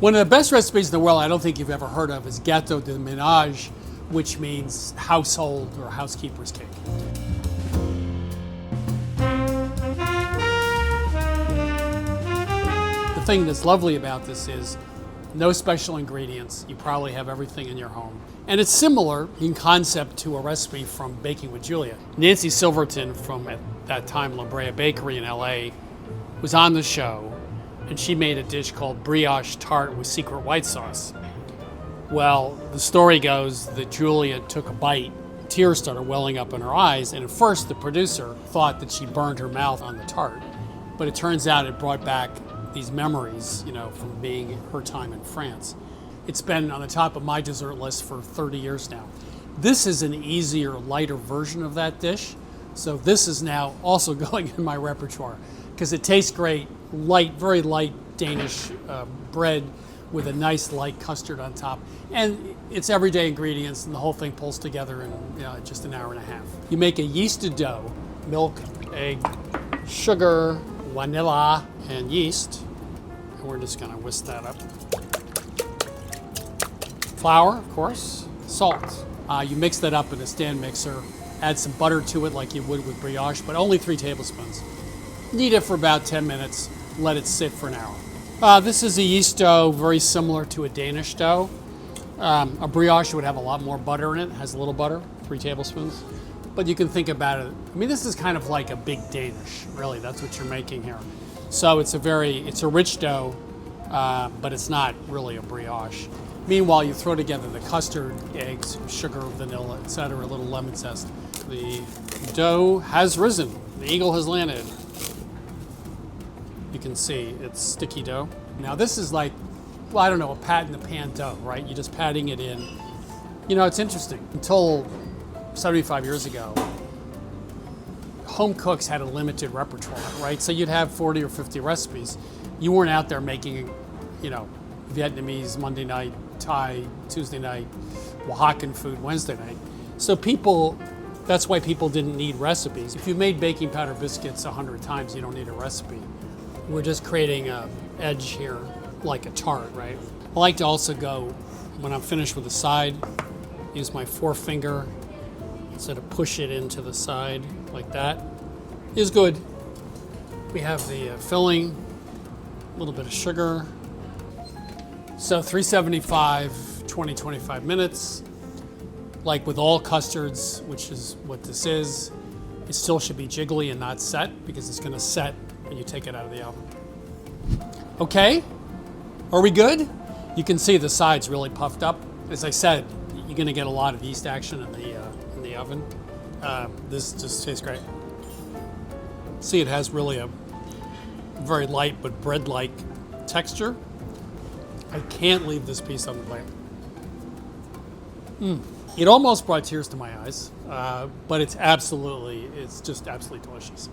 One of the best recipes in the world I don't think you've ever heard of is Gâteau de Ménage, which means household or housekeeper's cake. The thing that's lovely about this is no special ingredients. You probably have everything in your home. And it's similar in concept to a recipe from Baking with Julia. Nancy Silverton from, at that time, La Brea Bakery in LA was on the show, and she made a dish called brioche tart with secret white sauce. Well, the story goes that Julia took a bite, tears started welling up in her eyes, and at first the producer thought that she burned her mouth on the tart. But it turns out it brought back these memories, from being her time in France. It's been on the top of my dessert list for 30 years now. This is an easier, lighter version of that dish. So this is now also going in my repertoire because it tastes great, light, very light Danish bread with a nice light custard on top. And it's everyday ingredients and the whole thing pulls together in just an hour and a half. You make a yeasted dough, milk, egg, sugar, vanilla, and yeast. And we're just gonna whisk that up. Flour, of course, salt. You mix that up in a stand mixer, add some butter to it like you would with brioche, but only 3 tablespoons. Knead it for about 10 minutes, let it sit for an hour. This is a yeast dough, very similar to a Danish dough. A brioche would have a lot more butter in it, has a little butter, 3 tablespoons. But you can think about it, this is kind of like a big Danish, really, that's what you're making here. So it's a rich dough, but it's not really a brioche. Meanwhile, you throw together the custard, eggs, sugar, vanilla, etc., a little lemon zest. The dough has risen, the eagle has landed. You can see it's sticky dough. Now this is like, a pat in the pan dough, right? You're just patting it in. It's interesting. Until 75 years ago, home cooks had a limited repertoire, right? So you'd have 40 or 50 recipes. You weren't out there making, Vietnamese Monday night, Thai Tuesday night, Oaxacan food Wednesday night. So that's why people didn't need recipes. If you've made baking powder biscuits 100 times, you don't need a recipe. We're just creating an edge here, like a tart, right? I like to also go, when I'm finished with the side, use my forefinger, instead of push it into the side like that, is good. We have the filling, a little bit of sugar. So 375, 20-25 minutes. Like with all custards, which is what this is, it still should be jiggly and not set because it's gonna set when you take it out of the oven. Okay, are we good? You can see the sides really puffed up. As I said, you're gonna get a lot of yeast action in the oven. This just tastes great. See, it has really a very light but bread-like texture. I can't leave this piece on the plate. It almost brought tears to my eyes, but it's just absolutely delicious.